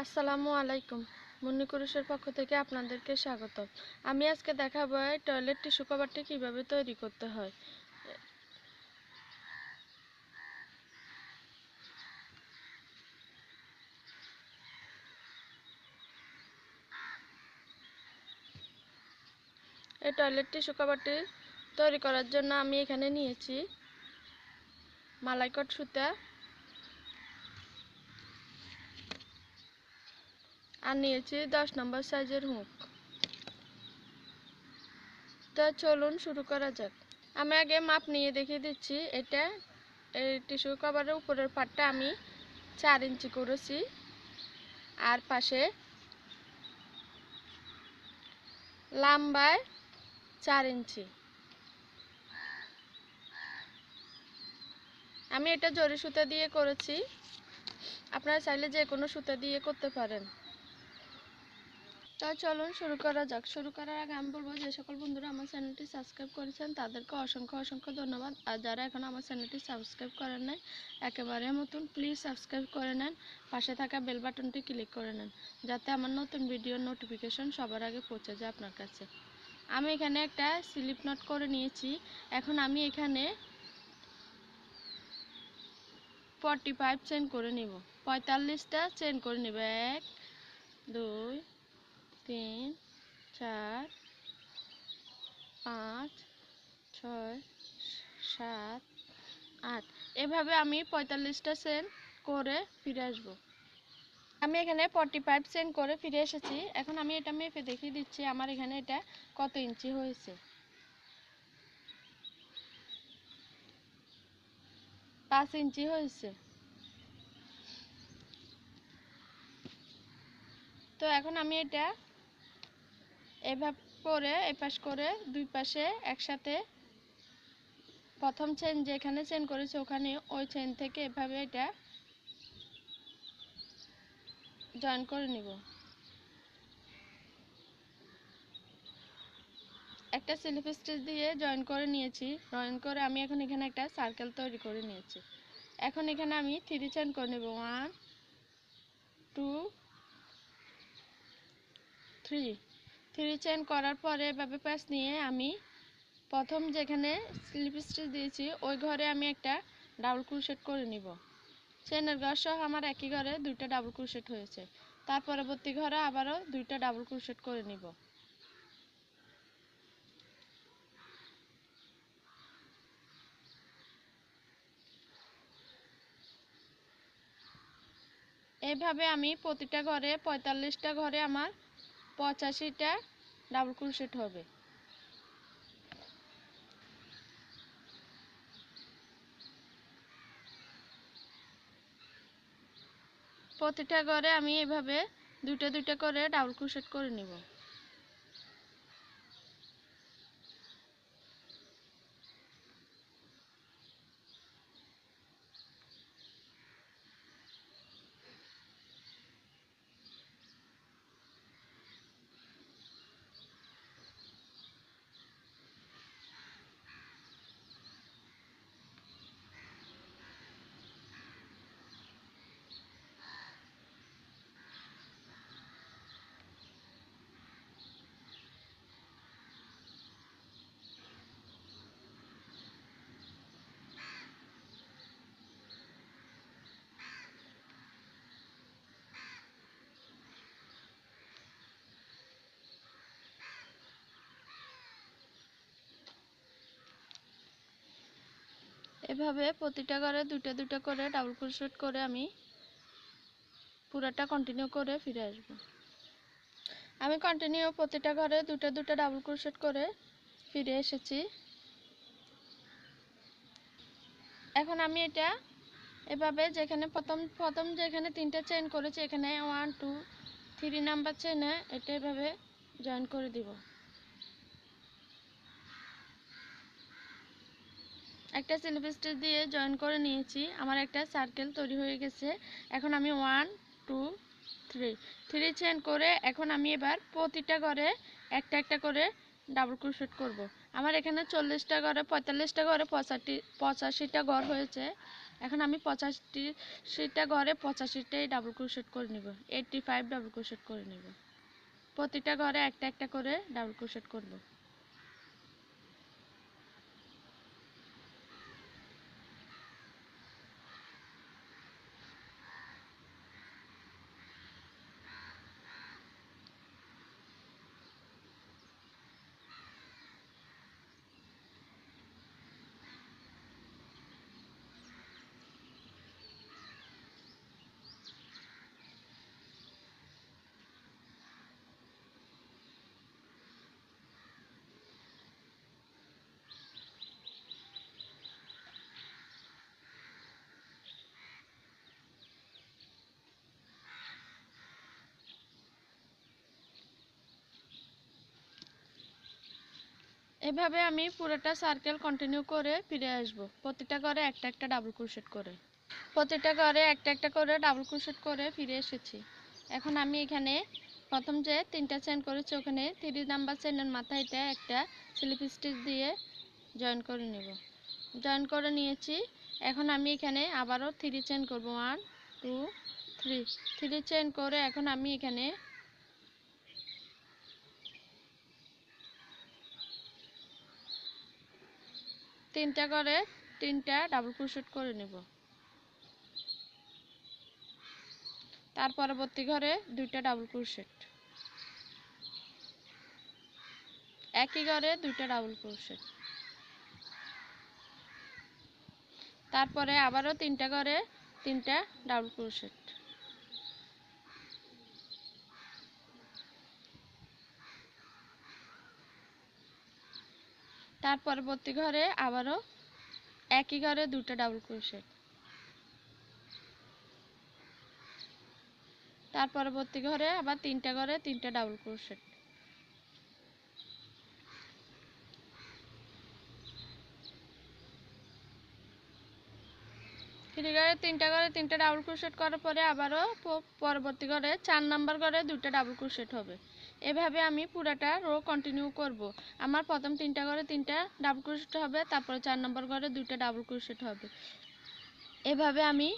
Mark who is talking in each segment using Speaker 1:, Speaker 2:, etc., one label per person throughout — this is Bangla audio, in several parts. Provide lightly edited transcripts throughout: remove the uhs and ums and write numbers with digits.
Speaker 1: আসসালামু আলাইকুম। মুন্নি কুরুশের পক্ষ থেকে আপনাদেরকে স্বাগত। আমি আজকে দেখাবো টয়লেট টিস্যু কভারটি কিভাবে তৈরি করতে হয়। এই টয়লেট টিস্যু কভারটি তৈরি করার জন্য আমি এখানে নিয়েছি মালাইকট সুতা আর নিয়েছি 10 নম্বর সাইজের হুক। তো চলুন শুরু করা যাক। আমি আগে মাপ নিয়ে দেখিয়ে দিচ্ছি। এই টিস্যু কভারের উপরের পাটটা আমি 4 ইঞ্চি করেছি, আর পাশে লম্বায় 4 ইঞ্চি। আমি এটা জরি সুতা দিয়ে করেছি, আপনারা চাইলে যে কোনো সুতা দিয়ে করতে পারেন। তো চলুন শুরু করা যাক। শুরু করার আগে আমি বলবো, যে সকল বন্ধুরা আমার চ্যানেলটি সাবস্ক্রাইব করেছেন তাদেরকে অসংখ্য ধন্যবাদ। আর যারা এখন আমার চ্যানেলটি সাবস্ক্রাইব করেন নাই, একেবারে নতুন, প্লিজ সাবস্ক্রাইব করে নেন। পাশে থাকা বেল বাটনটি ক্লিক করে নেন, যাতে আমার নতুন ভিডিওর নোটিফিকেশন সবার আগে পৌঁছে যায় আপনার কাছে। আমি এখানে একটা স্লিপ নট করে নিয়েছি। এখন আমি এখানে 45 চেন করে নিব, 45টা চেন করে নিব। 1 2 3 4 5 6 7 8, এভাবে আমি 45টা চেন করে ফিরে আসব। আমি এখানে 45 চেন করে ফিরে এসেছি। এখন আমি এটা মেপে দেখিয়ে দিচ্ছি আমার এখানে এটা কত ইঞ্চি হয়েছে। 5 ইঞ্চি হয়েছে। তো এখন আমি এটা এভাবে করে এপাশ করে দুই পাশে একসাথে, প্রথম চেন যেখানে চেন করেছে ওখানে ওই চেন থেকে এভাবে এটা জয়েন করে নিব। একটা স্লিপ স্টিচ দিয়ে জয়েন করে নিয়েছি। জয়েন করে আমি এখন এখানে একটা সার্কেল তৈরি করে নিয়েছি। এখন এখানে আমি 3 চেন করে নেব। 1 2 3 চেন করার পরে এভাবে প্যাচ নিয়ে আমি প্রথম যেখানে স্লিপ স্টিচ দিয়েছি ওই ঘরে আমি একটা ডাবল ক্রোশেট করে নিব। চেনের ঘর সহ আমার একই ঘরে দুইটা ডাবল ক্রোশেট হয়েছে। তার পরবর্তী ঘরে আবারও দুইটা ডাবল ক্রোশেট করে নিব। এইভাবে আমি প্রতিটা ঘরে 45টা ঘরে আমার 85টা ডাবল ক্রোশেট হবে। প্রতিটা ঘরে আমি এভাবে দুইটা করে ডাবল ক্রোশেট করে নিব। এভাবে প্রতিটা ঘরে দুইটা করে ডাবল ক্রোশেট করে আমি পুরাটা কন্টিনিউ করে ফিরে আসব। আমি কন্টিনিউ প্রতিটা ঘরে দুইটা ডাবল ক্রোশেট করে ফিরে এসেছি। এখন আমি এটা এভাবে যেখানে প্রথম যেখানে 3টা চেইন করেছি এখানে 1 2 3 নাম্বার চেইনে এটা এভাবে জয়েন করে দিব। একটা স্লিপ স্টিচ দিয়ে জয়েন করে নিয়েছি। আমার একটা সার্কেল তৈরি হয়ে গেছে। এখন আমি 1 2 3 চেইন করে এখন আমি এবার প্রতিটা ঘরে একটা করে ডাবল ক্রোশেট করব। আমার এখানে 40টা ঘরে 45টা ঘরে 85টা ঘর হয়েছে। এখন আমি 85টা ঘরে 85টাই ডাবল ক্রোশেট করে নিব, 85 ডাবল ক্রোশেট করে নিব। প্রতিটা ঘরে একটা একটা করে ডাবল ক্রোশেট করব। এভাবে আমি পুরোটা সার্কেল কন্টিনিউ করে ফিরে আসব, প্রতিটা ঘরে একটা একটা ডাবল ক্রোশেট করে। প্রতিটা ঘরে একটা একটা করে ডাবল ক্রোশেট করে ফিরে এসেছি। এখন আমি এখানে প্রথম যে 3টা চেন করেছি ওখানে 3 নাম্বার চেনের মাথায়টা একটা স্লিপ স্টিচ দিয়ে জয়েন করে নেব। জয়েন করে নিয়েছি। এখন আমি এখানে আবারও 3 চেন করব, 1 2 3। 3 চেন করে এখন আমি এখানে তিনটা করে 3টা ডাবল ক্রোশেট করে নেব। তার পরবর্তী ঘরে 2টা ডাবল ক্রোশেট, একই ঘরে 2টা ডাবল ক্রোশেট, তারপরে আবারও 3টা ঘরে 3টা ডাবল ক্রোশেট, তার পরবর্তী ঘরে আবারও একই ঘরে 2টা ডাবল ক্রোশেট, তার পরবর্তী ঘরে আবার 3টা ঘরে 3টা ডাবল ক্রোশেট। ফ্রি ঘরে 3টা ঘরে 3টা ডাবল ক্রোশেট করার পরে আবারও পরবর্তী ঘরে 4 নাম্বার ঘরে 2টা ডাবল ক্রোশেট হবে। এভাবে আমি পুরাটা রো কন্টিনিউ করব। আমার প্রথম 3টা ঘরে 3টা ডাবল ক্রোশেট হবে, তারপরে 4 নাম্বার ঘরে 2টা ডাবল ক্রোশেট হবে। এভাবে আমি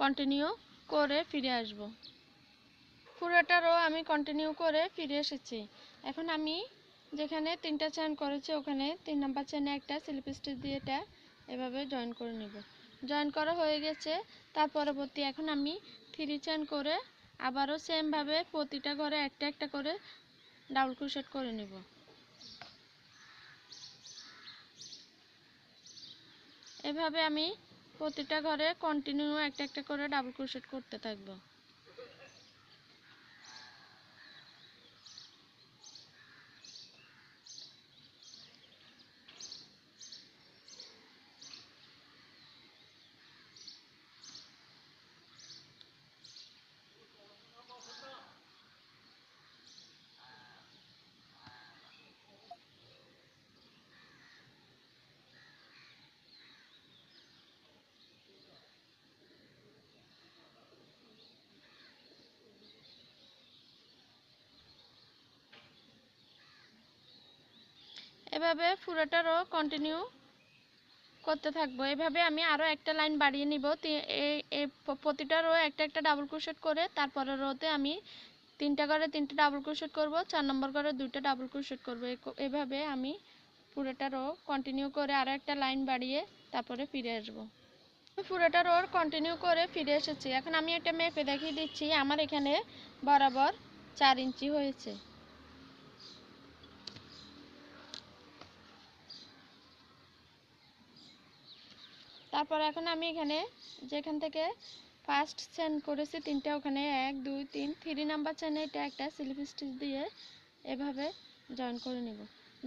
Speaker 1: কন্টিনিউ করে ফিরে আসব। পুরোটা রো আমি কন্টিনিউ করে ফিরে এসেছি। এখন আমি যেখানে 3টা চেন করেছি ওখানে 3 নাম্বার চেনে একটা স্লিপ স্টিচ দিয়ে এটা এভাবে জয়েন করে নেব। জয়েন করা হয়ে গেছে। তার পরবর্তী এখন আমি 3 চেন করে আবারও সেমভাবে প্রতিটা ঘরে একটা একটা করে ডাবল ক্রোশেট করে নেব। এভাবে আমি প্রতিটা ঘরে কন্টিনিউ একটা একটা করে ডাবল ক্রোশেট করতে থাকবো। এভাবে পুরোটা রো কন্টিনিউ করতে থাকবো। এভাবে আমি আরও একটা লাইন বাড়িয়ে নিব। প্রতিটা রো একটা একটা ডাবল ক্রোশেট করে তারপরের রোতে আমি 3টা করে 3টা ডাবল ক্রোশেট করব, 4 নম্বর করে 2টা ডাবল ক্রোশেট করব। এভাবে আমি পুরোটা রো কন্টিনিউ করে আরও একটা লাইন বাড়িয়ে তারপরে ফিরে আসব। পুরোটা রো কন্টিনিউ করে ফিরে এসেছি। এখন আমি এটা মেপে দেখিয়ে দিচ্ছি। আমার এখানে বরাবর 4 ইঞ্চি হয়েছে। তারপর এখন আমি এখানে যেখান থেকে ফার্স্ট চেন করেছি 3টা ওখানে 1 2 3 3 নাম্বার চেনে এটা একটা স্লিপ স্টিচ দিয়ে এভাবে জয়েন করে নিব।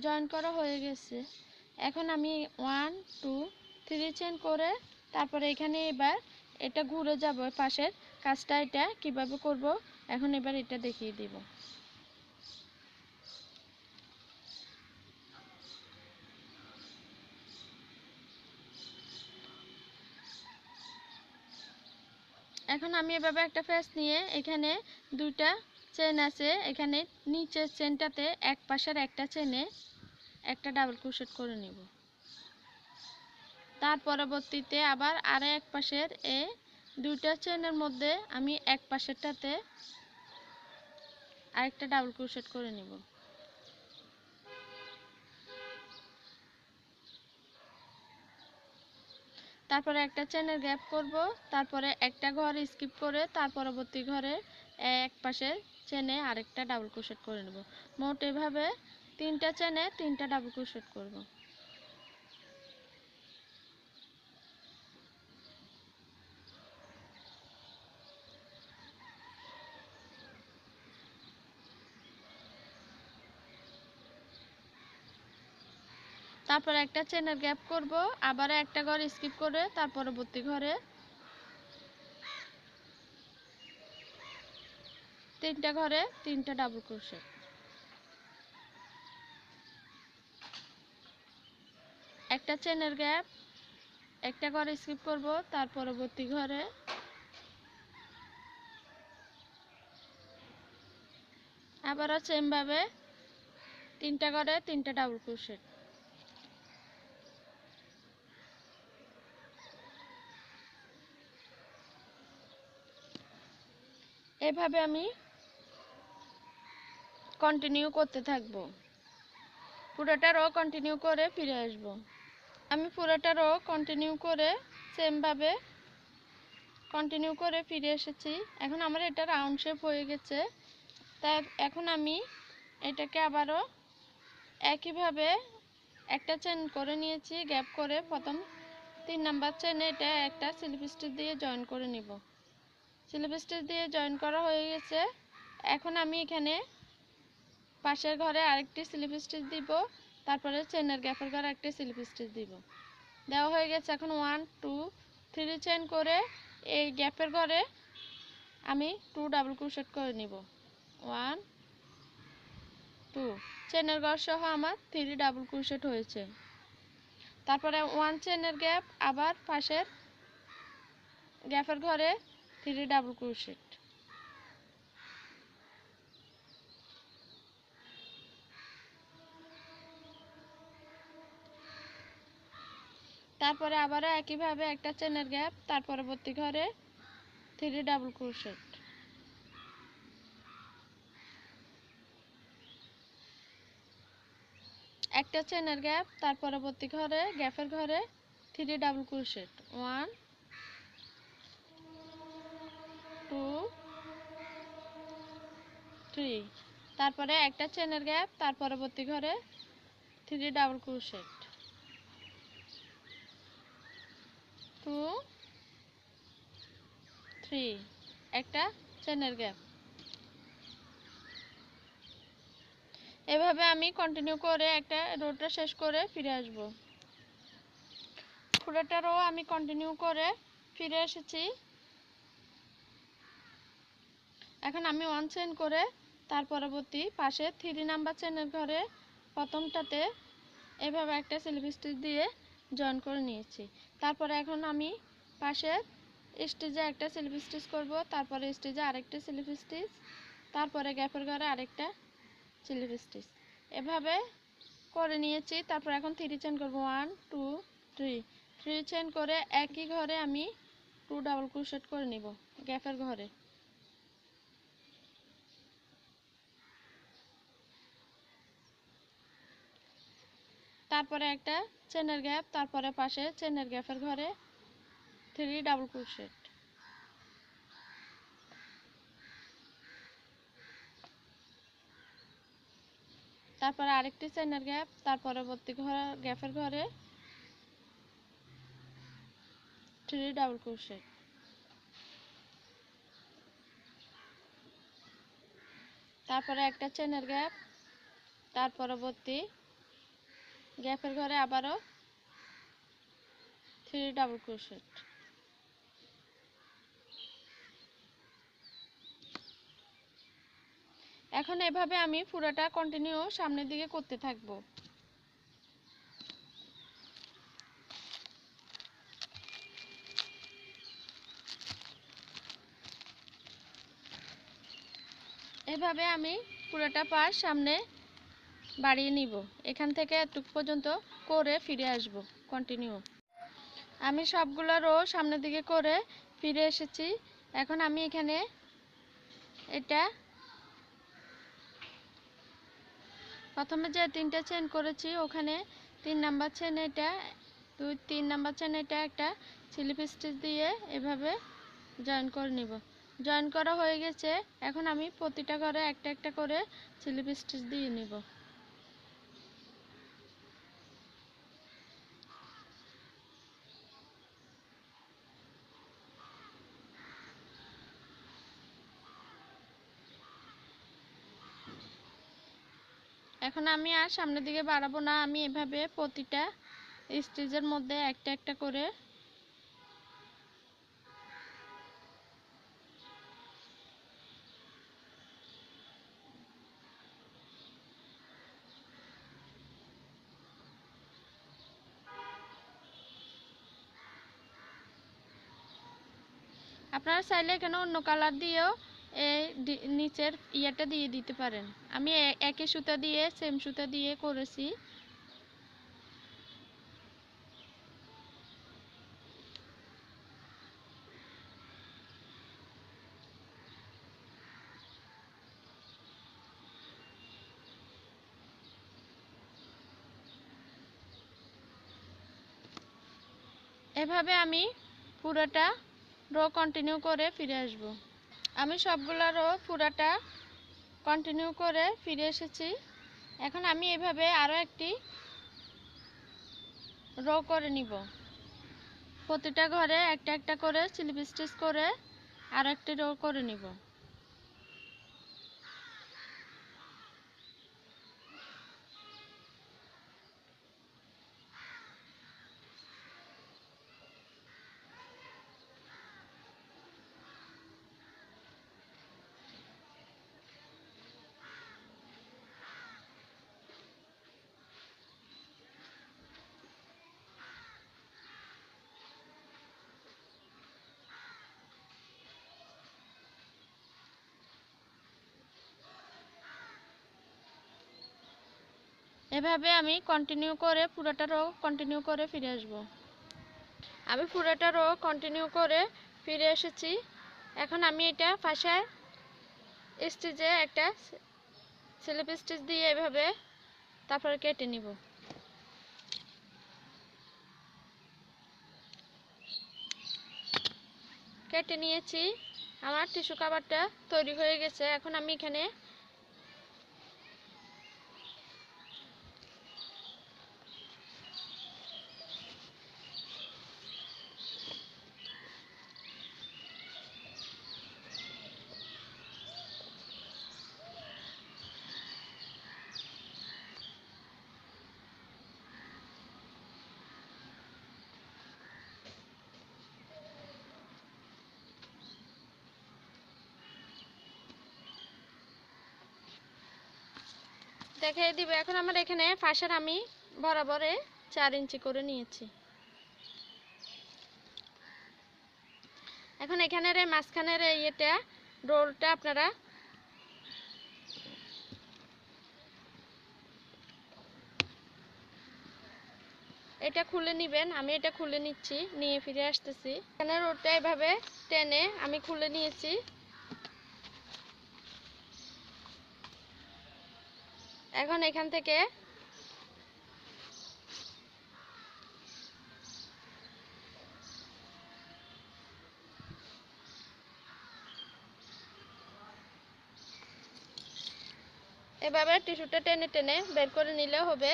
Speaker 1: জয়েন করা হয়ে গেছে। এখন আমি 1 2 3 চেন করে তারপরে এখানে এবার এটা ঘুরে যাব পাশের কাজটা। এটা কিভাবে করব এখন এবার এটা দেখিয়ে দিব। এখন আমি এভাবে একটা ফেস নিয়ে এখানে 2টা চেন আছে, এখানে নিচের চেনটাতে এক পাশের একটা চেনে একটা ডাবল ক্রোশেট করে নেব। তার পরবর্তীতে আবার এক পাশের এই দুইটা চেনের মধ্যে আমি এক পাশেরটাতে আরেকটা ডাবল ক্রোশেট করে নিব। তারপরে একটা চেনের গ্যাপ করব, তারপরে একটা ঘর স্কিপ করে তার পরবর্তী ঘরে এক পাশে চেনে আরেকটা ডাবল ক্রোশেট করে নেব। মোট এভাবে তিনটা চেনে তিনটা ডাবল ক্রোশেট করব। তারপরে একটা চেনের গ্যাপ করব, আবার একটা ঘর স্কিপ করে তার পরবর্তী ঘরে তিনটা ঘরে তিনটা ডাবল ক্রোশেট। একটা চেনের গ্যাপ, একটা ঘর স্কিপ করব তার পরবর্তী ঘরে আবারও সেম ভাবে তিনটা ঘরে তিনটা ডাবল ক্রোশেট। এভাবে আমি কন্টিনিউ করতে থাকব, পুরোটা রো কন্টিনিউ করে ফিরে আসব। আমি পুরোটা রো কন্টিনিউ করে সেম ভাবে কন্টিনিউ করে ফিরে এসেছি। এখন আমার এটা রাউন্ড শেপ হয়ে গেছে। তাই এখন আমি এটাকে আবারও একইভাবে একটা চেন করে নিয়েছি, গ্যাপ করে প্রথম 3 নাম্বার চেনে এটা একটা স্লিপ স্টিচ দিয়ে জয়েন করে নিব। স্লিপ স্টিচ দিয়ে জয়েন করা হয়ে গেছে। এখন আমি এখানে পাশের ঘরে আরেকটি স্লিপ স্টিচ দিব, তারপরে চেনের গ্যাপের ঘরে একটা স্লিপ স্টিচ দিব। দেওয়া হয়ে গেছে। এখন 1 2 3 চেন করে এই গ্যাপের ঘরে আমি 2 ডাবল ক্রোশেট করে নিব। 1 2 চেনের ঘর সহ আমার 3 ডাবল ক্রোশেট হয়েছে। তারপরে 1 চেনের গ্যাপ, আবার পাশের গ্যাপের ঘরে 3 ডাবল ক্রোশেট। তারপরে আবার একইভাবে একটা চেনের গ্যাপ, তার পরবর্তী ঘরে 3 ডাবল ক্রোশেট। একটা চেনের গ্যাপ, তার পরবর্তী ঘরে গ্যাপের ঘরে 3 ডাবল ক্রোশেট। 1 2 3। তারপরে একটা চেনের গ্যাপ, তার পরবর্তী ঘরে 3 ডাবল ক্রোশেট। 2 3 একটা চেনের গ্যাপ। এভাবে আমি কন্টিনিউ করে একটা রোটা শেষ করে ফিরে আসব। পুরোটা রো আমি কন্টিনিউ করে ফিরে এসেছি। এখন আমি 1 চেন করে তার পরবর্তী পাশে 3 নাম্বার চেনের ঘরে প্রথমটাতে এভাবে একটা স্লিপ স্টিচ দিয়ে জয়েন করে নিয়েছি। তারপরে এখন আমি পাশে স্টিচে একটা স্লিপ স্টিচ করব, তারপরে স্টিচে আরেকটা স্লিপ স্টিচ, তারপরে গ্যাপের ঘরে আরেকটা স্লিপ স্টিচ। এভাবে করে নিয়েছি। তারপর এখন 3 চেন করব। 1 2 3 চেন করে একই ঘরে আমি 2 ডাবল ক্রোশেট করে নিব গ্যাপের ঘরে। তারপরে একটা চেনের গ্যাপ, তারপরে পাশে চেনের গ্যাপের ঘরে 3 ডাবল ক্রোশেট। তারপরে আরেকটি চেনের গ্যাপ, তার পরবর্তী গ্যাপের ঘরে 3 ডাবল ক্রোশেট। তারপরে একটা চেনের গ্যাপ, তার পরবর্তী গ্যাপের ঘরে আবারও 3 ডাবল ক্রোশেট। এখন এভাবে আমি পুরোটা কন্টিনিউ সামনের দিকে করতে থাকবো। এভাবে আমি পুরোটা পাশ সামনে বাড়িয়ে নিব। এখান থেকে এতটুকু পর্যন্ত করে ফিরে আসব কন্টিনিউ। আমি সবগুলো রো সামনের দিকে করে ফিরে এসেছি। এখন আমি এখানে এটা প্রথমে যে 3টা চেন করেছি ওখানে 3 নাম্বার চেন এটা 3 নাম্বার চেন এটা একটা স্লিপ স্টিচ দিয়ে এভাবে জয়েন করে নিব। জয়েন করা হয়ে গেছে। এখন আমি প্রতিটা ঘরে একটা একটা করে স্লিপ স্টিচ দিয়ে নিব। এখন আমি আর সামনের দিকে বাড়াবো না, আমি এভাবে প্রতিটা স্টিচের মধ্যে একটা একটা করে আপনারা চাইলে এখানে অন্য কালার দিয়েও এই নিচের ইয়াটা দিয়ে দিতে পারেন। আমি একই সুতা দিয়ে সেম সুতা দিয়ে করেছি। এভাবে আমি পুরোটা রো কন্টিনিউ করে ফিরে আসব। আমি সবগুলা রো পুরাটা কন্টিনিউ করে ফিরে এসেছি। এখন আমি এভাবে আরও একটি রো করে নিব। প্রতিটা ঘরে একটা একটা করে স্লিপ স্টিচ করে আরও একটি রো করে নিব। এভাবে আমি কন্টিনিউ করে পুরোটা রো কন্টিনিউ করে ফিরে আসব। আমি পুরোটা রো কন্টিনিউ করে ফিরে এসেছি। এখন আমি এটা পাশে স্টিচে একটা স্লিপ স্টিচ দিয়ে এভাবে তারপরে কেটে নিব। কেটে নিয়েছি। আমার টিস্যু কভারটা তৈরি হয়ে গেছে। এখন আমি এখানে দেখিয়ে দিব। এখন আমার এখানে ফাঁসের আমি বরাবরে 4 ইঞ্চি করে নিয়েছি। এখন এখানের এই মাঝখানের এটা রোলটা আপনারা এটা খুলে নেবেন। আমি এটা খুলে নিচ্ছি, নিয়ে ফিরে আসতেছি। এখানে রোলটা এভাবে টেনে আমি খুলে নিয়েছি। এখন এখান থেকে এভাবে টিস্যুটা টেনে টেনে বের করে নিলে হবে।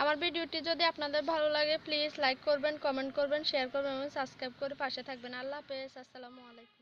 Speaker 1: আমার ভিডিওটি যদি আপনাদের ভালো লাগে প্লিজ লাইক করবেন, কমেন্ট করবেন, শেয়ার করবেন এবং সাবস্ক্রাইব করে পাশে থাকবেন। আল্লাহ হাফেজ। আসসালামু আলাইকুম।